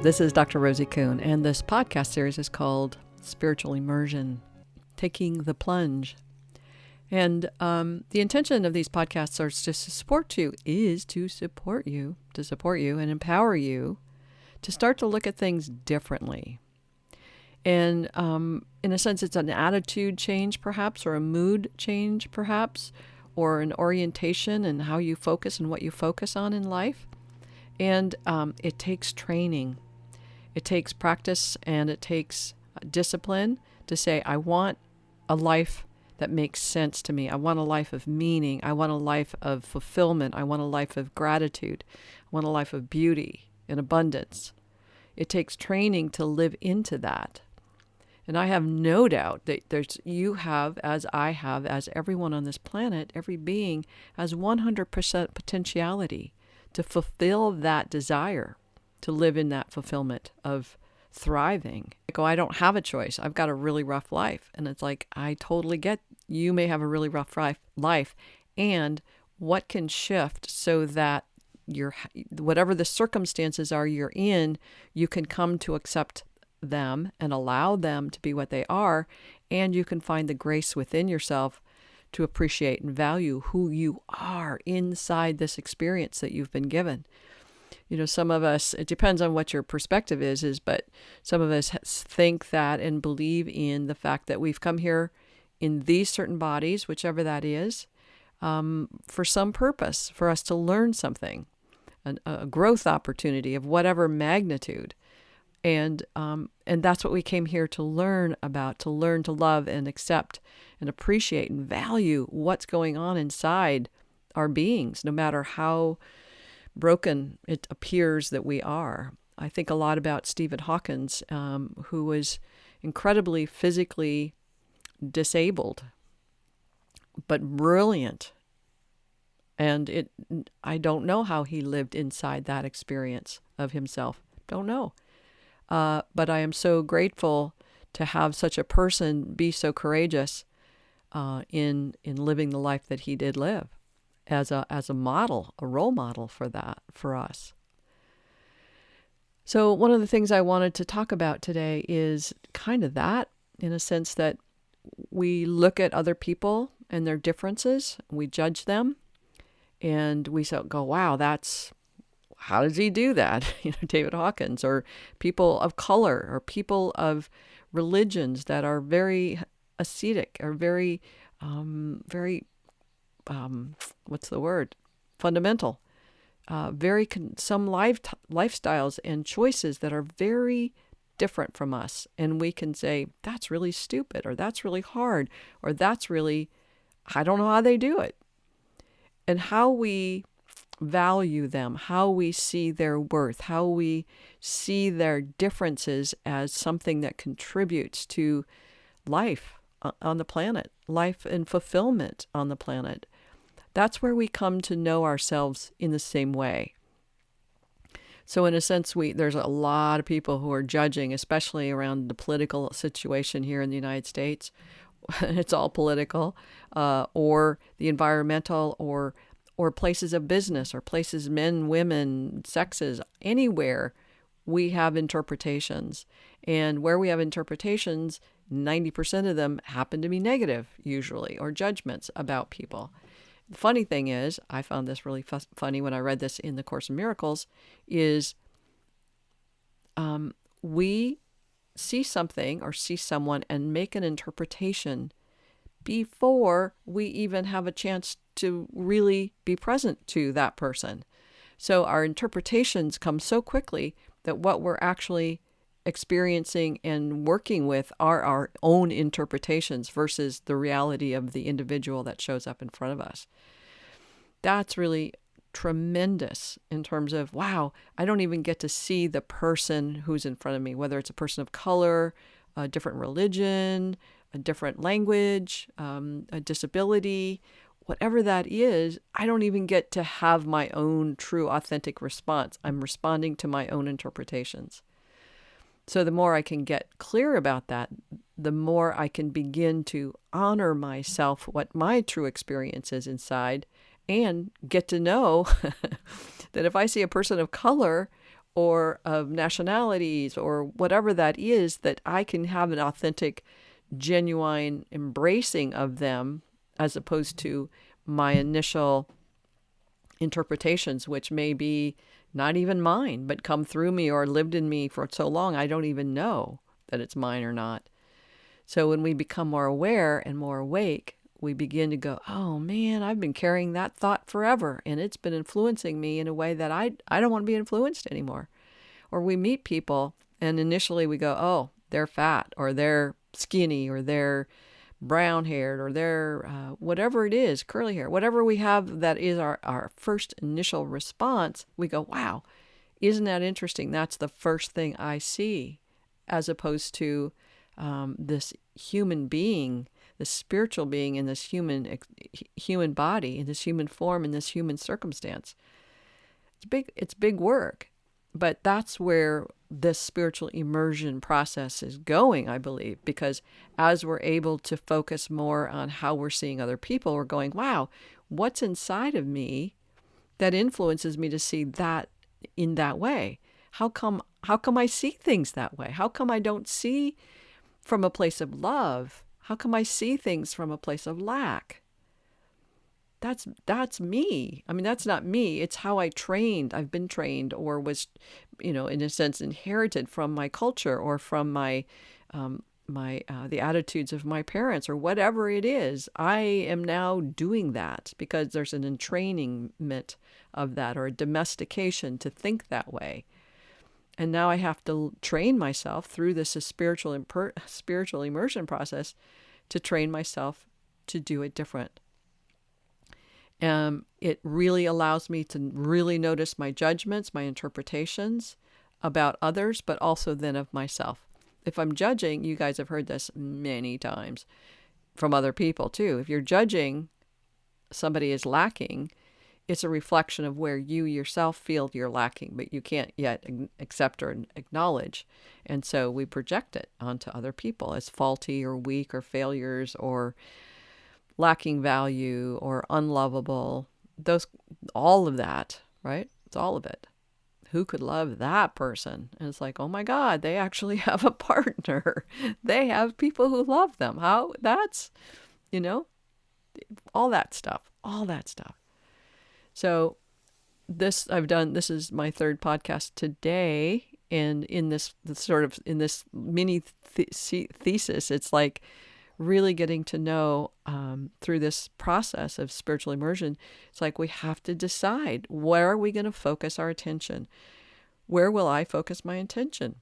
This is Dr. Rosie Kuhn, and this podcast series is called Spiritual Immersion, Taking the Plunge. And the intention of these podcasts are to support you, and empower you to start to look at things differently. And in a sense, it's an attitude change, perhaps, or a mood change, perhaps, or an orientation in how you focus and what you focus on in life. And it takes training. It takes practice, and it takes discipline to say, I want a life that makes sense to me. I want a life of meaning. I want a life of fulfillment. I want a life of gratitude. I want a life of beauty and abundance. It takes training to live into that. And I have no doubt that you have, as I have, as everyone on this planet, every being has 100% potentiality to fulfill that desire, to live in that fulfillment of thriving. I don't have a choice. I've got a really rough life. And it's like, I totally get you may have a really rough life. And what can shift so that whatever the circumstances are you're in, you can come to accept them and allow them to be what they are. And you can find the grace within yourself to appreciate and value who you are inside this experience that you've been given. You know, some of us, it depends on what your perspective is, but some of us think that and believe in the fact that we've come here in these certain bodies, whichever that is, for some purpose, for us to learn something, a growth opportunity of whatever magnitude. And that's what we came here to learn about, to learn to love and accept and appreciate and value what's going on inside our beings, no matter how broken it appears that we are. I think a lot about Stephen Hawkins, who was incredibly physically disabled, but brilliant. And I don't know how he lived inside that experience of himself. Don't know. But I am so grateful to have such a person be so courageous in living the life that he did live, as a model, a role model for us. So one of the things I wanted to talk about today is kind of that, in a sense that we look at other people and their differences, we judge them, and we go, wow, how does he do that? David Hawkins, or people of color, or people of religions that are very ascetic, or very, what's the word? Fundamental. Some lifestyles and choices that are very different from us. And we can say, that's really stupid, or that's really hard, or that's really, I don't know how they do it. And how we value them, how we see their worth, how we see their differences as something that contributes to life on the planet, life and fulfillment on the planet. That's where we come to know ourselves in the same way. So in a sense, there's a lot of people who are judging, especially around the political situation here in the United States. It's all political, or the environmental, or places of business, or places, men, women, sexes, anywhere we have interpretations. And where we have interpretations, 90% of them happen to be negative, usually, or judgments about people. The funny thing is, I found this really funny when I read this in the Course in Miracles, is we see something or see someone and make an interpretation before we even have a chance to really be present to that person. So our interpretations come so quickly that what we're actually experiencing and working with are our own interpretations versus the reality of the individual that shows up in front of us. That's really tremendous in terms of, wow, I don't even get to see the person who's in front of me, whether it's a person of color, a different religion, a different language, a disability, whatever that is. I don't even get to have my own true, authentic response. I'm responding to my own interpretations. So the more I can get clear about that, the more I can begin to honor myself, what my true experience is inside, and get to know that if I see a person of color or of nationalities or whatever that is, that I can have an authentic, genuine embracing of them as opposed to my initial interpretations, which may be not even mine, but come through me or lived in me for so long I don't even know that it's mine or not. So when we become more aware and more awake, we begin to go, oh man, I've been carrying that thought forever, and it's been influencing me in a way that I don't want to be influenced anymore. Or we meet people and initially we go, oh, they're fat, or they're skinny, or they're brown haired, or they're whatever it is, curly hair, whatever we have that is our first initial response, we go, wow, isn't that interesting? That's the first thing I see, as opposed to this human being, this spiritual being in this human body, in this human form, in this human circumstance. It's big work, but that's where this spiritual immersion process is going, I believe, because as we're able to focus more on how we're seeing other people, we're going, wow, what's inside of me that influences me to see that in that way? How come I see things that way? How come I don't see from a place of love? How come I see things from a place of lack? That's me. I mean, that's not me. It's how I've been trained, or was, in a sense, inherited from my culture, or from my the attitudes of my parents, or whatever it is. I am now doing that because there's an entrainment of that, or a domestication to think that way. And now I have to train myself through this spiritual immersion process to train myself to do it different. It really allows me to really notice my judgments, my interpretations about others, but also then of myself. If I'm judging, you guys have heard this many times from other people too. If you're judging somebody is lacking, it's a reflection of where you yourself feel you're lacking, but you can't yet accept or acknowledge. And so we project it onto other people as faulty or weak or failures or lacking value or unlovable. All of that, right? It's all of it. Who could love that person? And it's like, oh my God, they actually have a partner. They have people who love them. How? That's, all that stuff. So this is my third podcast today. And in this mini thesis, it's like really getting to know through this process of spiritual immersion. It's like we have to decide, where are we going to focus our attention? Where will I focus my intention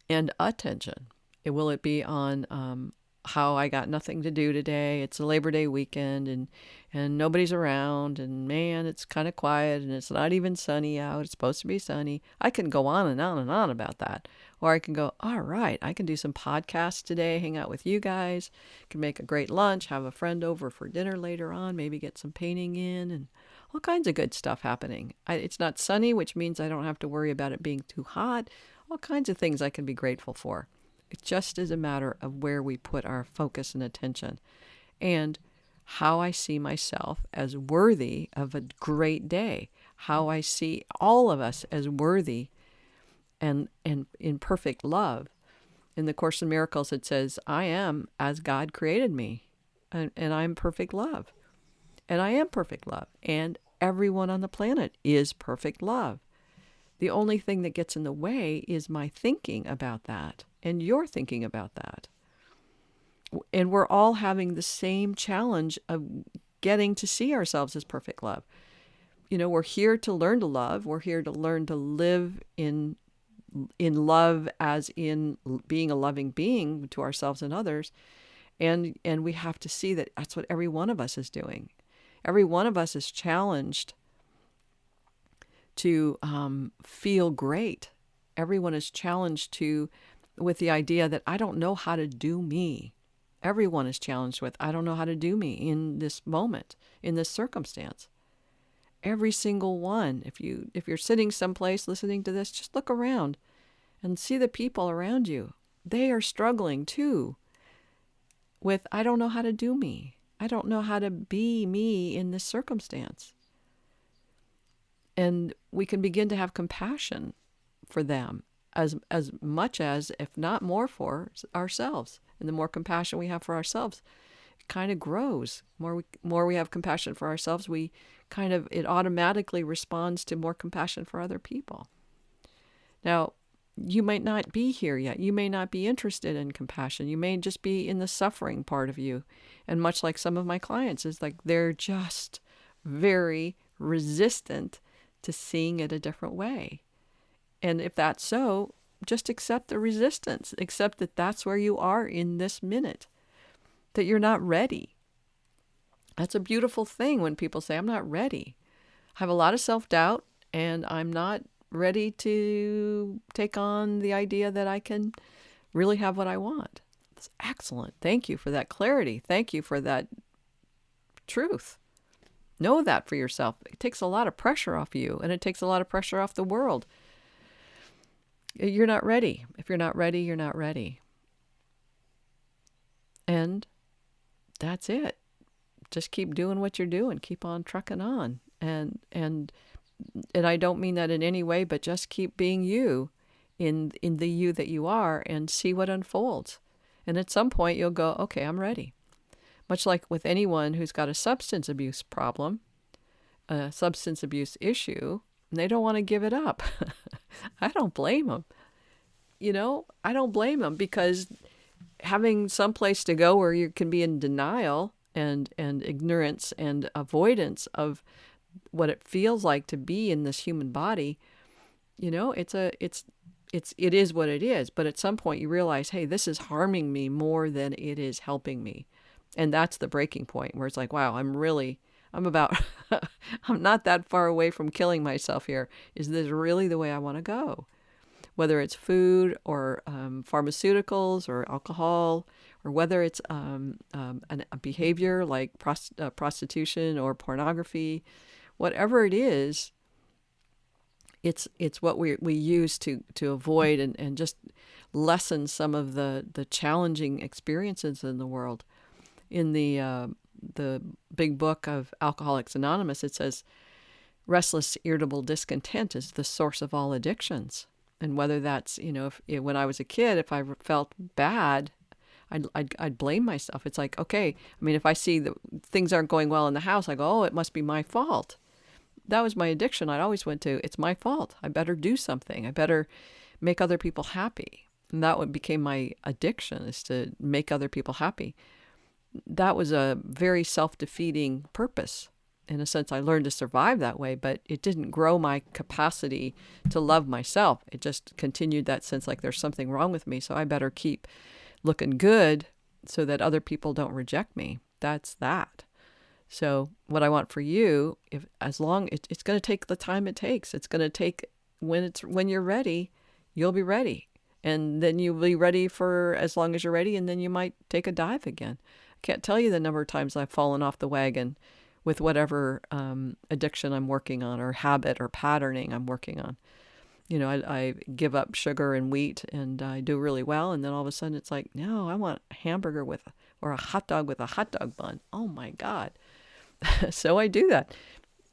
and attention? Will it be on how I got nothing to do today? It's a Labor Day weekend and nobody's around, and man, it's kind of quiet, and it's not even sunny out. It's supposed to be sunny. I can go on and on and on about that. Or I can go, all right, I can do some podcasts today, hang out with you guys, can make a great lunch, have a friend over for dinner later on, maybe get some painting in, and all kinds of good stuff happening. It's not sunny, which means I don't have to worry about it being too hot. All kinds of things I can be grateful for. It just is a matter of where we put our focus and attention, and how I see myself as worthy of a great day, how I see all of us as worthy and in perfect love. In the Course in Miracles, it says, I am as God created me, and I'm perfect love. And I am perfect love. And everyone on the planet is perfect love. The only thing that gets in the way is my thinking about that, and your thinking about that. And we're all having the same challenge of getting to see ourselves as perfect love. We're here to learn to love. We're here to learn to live in love, as in being a loving being to ourselves and others. And we have to see that that's what every one of us is doing. Every one of us is challenged to feel great. Everyone is challenged with the idea that I don't know how to do me. Everyone is challenged with, I don't know how to do me in this moment, in this circumstance. Every single one. If you're sitting someplace listening to this, just look around and see the people around you. They are struggling too with, I don't know how to do me. I don't know how to be me in this circumstance. And we can begin to have compassion for them as much as, if not more, for ourselves. And the more compassion we have for ourselves, it kind of grows. More we have compassion for ourselves, it automatically responds to more compassion for other people. Now, you might not be here yet. You may not be interested in compassion. You may just be in the suffering part of you. And much like some of my clients, is like they're just very resistant to seeing it a different way. And if that's so, just accept the resistance. Accept that that's where you are in this minute, that you're not ready. That's a beautiful thing when people say, I'm not ready. I have a lot of self-doubt, and I'm not ready to take on the idea that I can really have what I want. That's excellent. Thank you for that clarity. Thank you for that truth. Know that for yourself. It takes a lot of pressure off you, and it takes a lot of pressure off the world. You're not ready. If you're not ready, you're not ready. And that's it. Just keep doing what you're doing. Keep on trucking on. And I don't mean that in any way, but just keep being you in the you that you are, and see what unfolds. And at some point you'll go, okay, I'm ready. Much like with anyone who's got a substance abuse problem, a substance abuse issue, and they don't want to give it up. I don't blame them. I don't blame them, because having some place to go where you can be in denial and ignorance and avoidance of what it feels like to be in this human body, it is what it is. But at some point you realize, hey, this is harming me more than it is helping me. And that's the breaking point where it's like, wow, I'm not that far away from killing myself here. Is this really the way I want to go? Whether it's food or pharmaceuticals or alcohol, or whether it's a behavior like prostitution or pornography, whatever it is, it's what we use to avoid and just lessen some of the challenging experiences in the world. In the big book of Alcoholics Anonymous, it says, restless, irritable discontent is the source of all addictions. And whether that's, when I was a kid, if I felt bad, I'd blame myself. It's like, okay, if I see that things aren't going well in the house, I go, oh, it must be my fault. That was my addiction. I always went to, it's my fault. I better do something. I better make other people happy. And that became my addiction, is to make other people happy. That was a very self-defeating purpose. In a sense, I learned to survive that way, but it didn't grow my capacity to love myself. It just continued that sense like there's something wrong with me, so I better keep looking good so that other people don't reject me. That's that. So what I want for you, it's going to take the time it takes. It's going to take, when you're ready, you'll be ready. And then you'll be ready for as long as you're ready, and then you might take a dive again. Can't tell you the number of times I've fallen off the wagon with whatever addiction I'm working on, or habit or patterning I'm working on. I give up sugar and wheat, and I do really well, and then all of a sudden it's like, no, I want a hamburger or a hot dog with a hot dog bun. Oh my God. So I do that.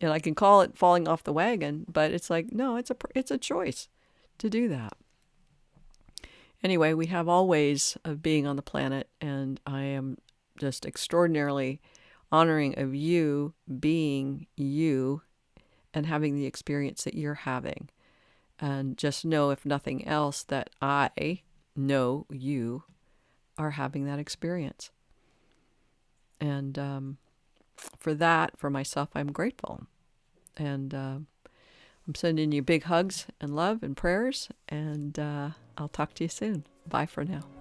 And I can call it falling off the wagon, but it's like, no, it's a choice to do that. Anyway, we have all ways of being on the planet, and I am just extraordinarily honoring of you being you and having the experience that you're having. And just know, if nothing else, that I know you are having that experience. And for myself, I'm grateful. And I'm sending you big hugs and love and prayers. And I'll talk to you soon. Bye for now.